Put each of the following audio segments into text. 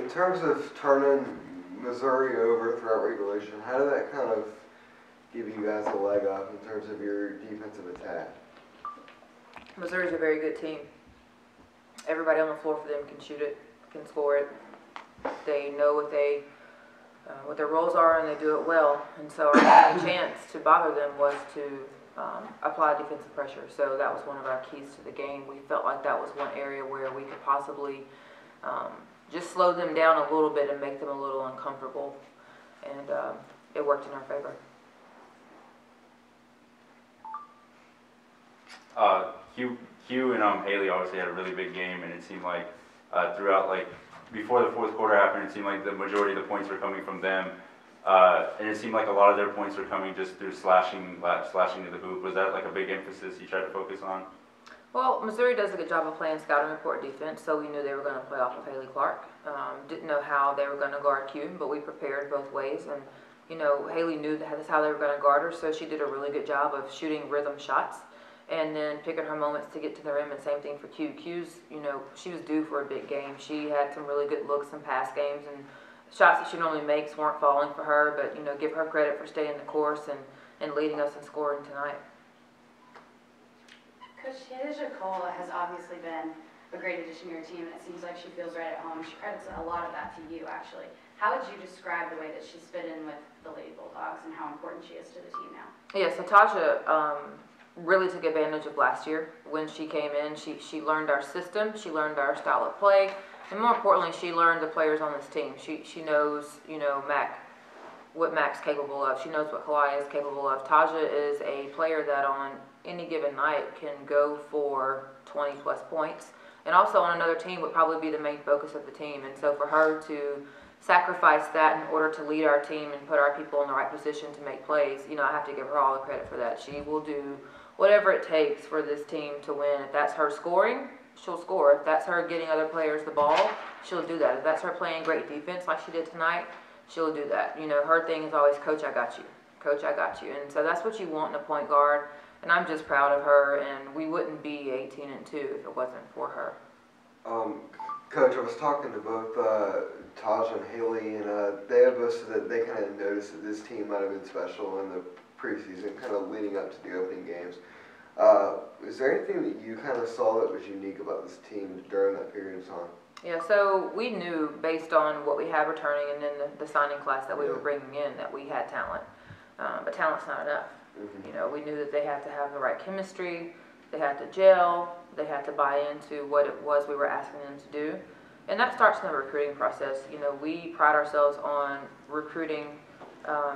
In terms of turning Missouri over throughout regulation, how did that kind of give you guys a leg up in terms of your defensive attack? Missouri's a very good team. Everybody on the floor for them can shoot it, can score it. They know what their roles are, and they do it well. And so our only chance to bother them was to apply defensive pressure. So that was one of our keys to the game. We felt like that was one area where we could possibly just slow them down a little bit and make them a little uncomfortable. And it worked in our favor. Hugh and Haley obviously had a really big game, and it seemed like throughout, like before the fourth quarter happened, it seemed like the majority of the points were coming from them, and it seemed like a lot of their points were coming just through slashing to the hoop. Was that like a big emphasis you tried to focus on? Well, Missouri does a good job of playing scouting report defense, so we knew they were going to play off of Haley Clark. Didn't know how they were going to guard Q, but we prepared both ways, and you know, Haley knew that's how they were going to guard her, so she did a really good job of shooting rhythm shots and then picking her moments to get to the rim, and same thing for Q. Q's, you know, she was due for a big game. She had some really good looks in past games, and shots that she normally makes weren't falling for her, but, you know, give her credit for staying the course and leading us in scoring tonight. Coach Tasia Cole has obviously been a great addition to your team, and it seems like she feels right at home. She credits a lot of that to you, actually. How would you describe the way that she's fit in with the Lady Bulldogs and how important she is to the team now? Yeah, so Taja really took advantage of last year. When she came in, she learned our system, she learned our style of play, and more importantly, she learned the players on this team. She knows, you know, what Mac's capable of. She knows what Kalai is capable of. Taja is a player that on any given night can go for 20 plus points, and also on another team would probably be the main focus of the team. And so for her to sacrifice that in order to lead our team and put our people in the right position to make plays, you know, I have to give her all the credit for that. She will do whatever it takes for this team to win. If that's her scoring, she'll score. If that's her getting other players the ball, she'll do that. If that's her playing great defense like she did tonight, she'll do that. You know, her thing is always, Coach, I got you. Coach, I got you. And so that's what you want in a point guard. And I'm just proud of her, and we wouldn't be 18-2 if it wasn't for her. Coach, I was talking to both Taj and Haley, and they have both said that they kind of noticed that this team might have been special in the preseason, kind of leading up to the opening games. Is there anything that you kind of saw that was unique about this team during that period of time? Yeah, so we knew based on what we had returning and then the signing class that we were bringing in that we had talent. But talent's not enough. Mm-hmm. You know, we knew that they had to have the right chemistry, they had to gel, they had to buy into what it was we were asking them to do. And that starts in the recruiting process. You know, we pride ourselves on recruiting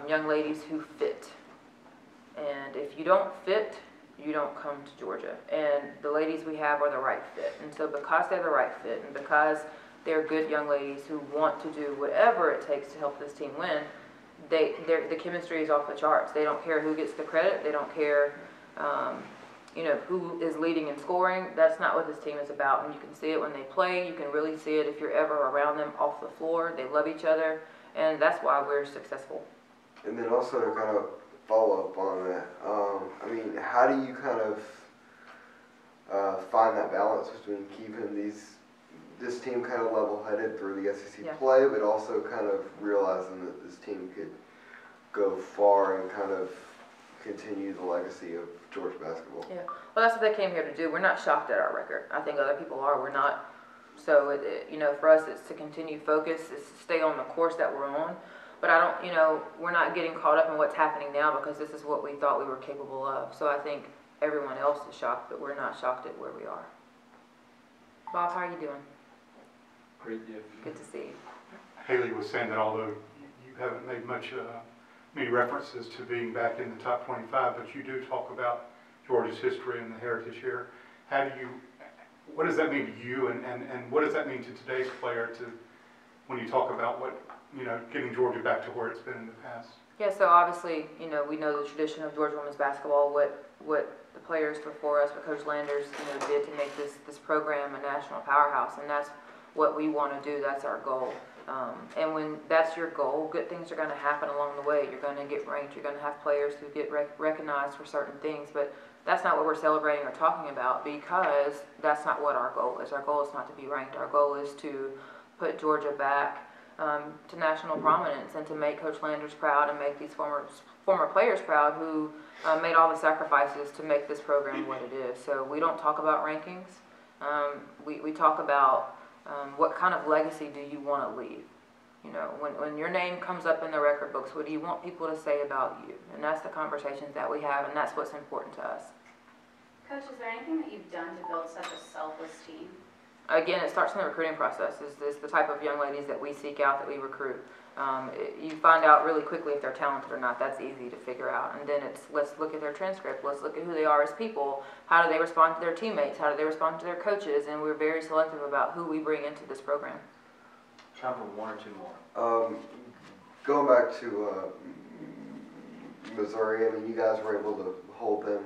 young ladies who fit. And if you don't fit, you don't come to Georgia. And the ladies we have are the right fit. And so because they're the right fit and because they're good young ladies who want to do whatever it takes to help this team win, the chemistry is off the charts. They don't care who gets the credit. They don't care you know, who is leading in scoring. That's not what this team is about. And you can see it when they play. You can really see it if you're ever around them off the floor. They love each other. And that's why we're successful. And then also to kind of follow up on that, I mean, how do you kind of find that balance between keeping this team kind of level-headed through the SEC play, but also kind of realizing that this team could go far and kind of continue the legacy of Georgia basketball? Yeah, well, that's what they came here to do. We're not shocked at our record. I think other people are. We're not. So, you know, for us, it's to continue focus, it's to stay on the course that we're on. But I don't, you know, we're not getting caught up in what's happening now because this is what we thought we were capable of. So I think everyone else is shocked, but we're not shocked at where we are. Bob, how are you doing? Great, yeah. Good to see you. Haley was saying that although you haven't made many references to being back in the top 25, but you do talk about Georgia's history and the heritage here. What does that mean to you, and what does that mean to today's player when you talk about what, you know, getting Georgia back to where it's been in the past? Yeah, so obviously, you know, we know the tradition of Georgia women's basketball, what the players before us, what Coach Landers, you know, did to make this program a national powerhouse, and that's what we want to do. That's our goal. And when that's your goal, good things are going to happen along the way. You're going to get ranked. You're going to have players who get recognized for certain things, but that's not what we're celebrating or talking about because that's not what our goal is. Our goal is not to be ranked. Our goal is to put Georgia back to national prominence and to make Coach Landers proud and make these former players proud who made all the sacrifices to make this program what it is. So we don't talk about rankings. We talk about what kind of legacy do you want to leave. You know, when your name comes up in the record books, what do you want people to say about you? And that's the conversations that we have, and that's what's important to us. Coach, is there anything that you've done to build such a selfless team? Again, it starts in the recruiting process. Is the type of young ladies that we seek out, that we recruit. You find out really quickly if they're talented or not. That's easy to figure out. And then it's, let's look at their transcript. Let's look at who they are as people. How do they respond to their teammates? How do they respond to their coaches? And we're very selective about who we bring into this program. Time for one or two more. Going back to Missouri, I mean, you guys were able to hold them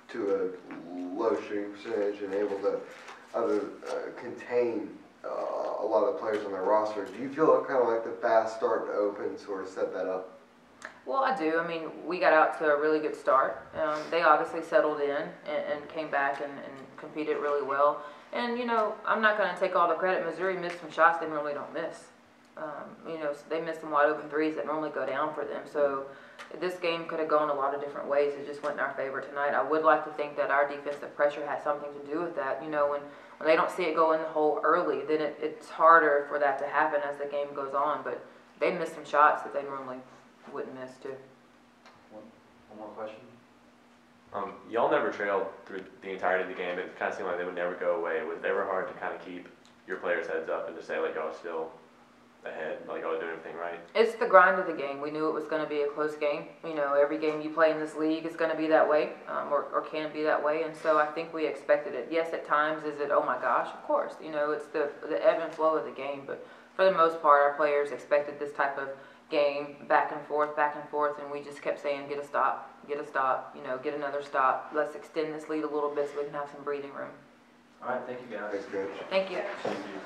to a low shooting percentage and able to contain a lot of the players on their roster. Do you feel kind of like the fast start to open sort of set that up? Well, I do. I mean, we got out to a really good start. They obviously settled in and came back and competed really well. And, you know, I'm not going to take all the credit. Missouri missed some shots they normally don't miss. You know, they missed some wide open threes that normally go down for them. So this game could have gone a lot of different ways. It just went in our favor tonight. I would like to think that our defensive pressure had something to do with that. You know, when they don't see it go in the hole early, then it's harder for that to happen as the game goes on. But they missed some shots that they normally wouldn't miss too. One more question. Y'all never trailed through the entirety of the game. It kind of seemed like they would never go away. Was it ever hard to kind of keep your players' heads up and to say, like, y'all are still ahead, like y'all are doing everything right? It's the grind of the game. We knew it was going to be a close game. You know, every game you play in this league is going to be that way, or can be that way. And so I think we expected it. Yes, at times is it, oh my gosh, of course. You know, it's the ebb and flow of the game. But for the most part, our players expected this type of game, back and forth, and we just kept saying, get a stop, you know, get another stop. Let's extend this lead a little bit so we can have some breathing room. All right, thank you guys. Thanks, Coach. Thank you. Thank you.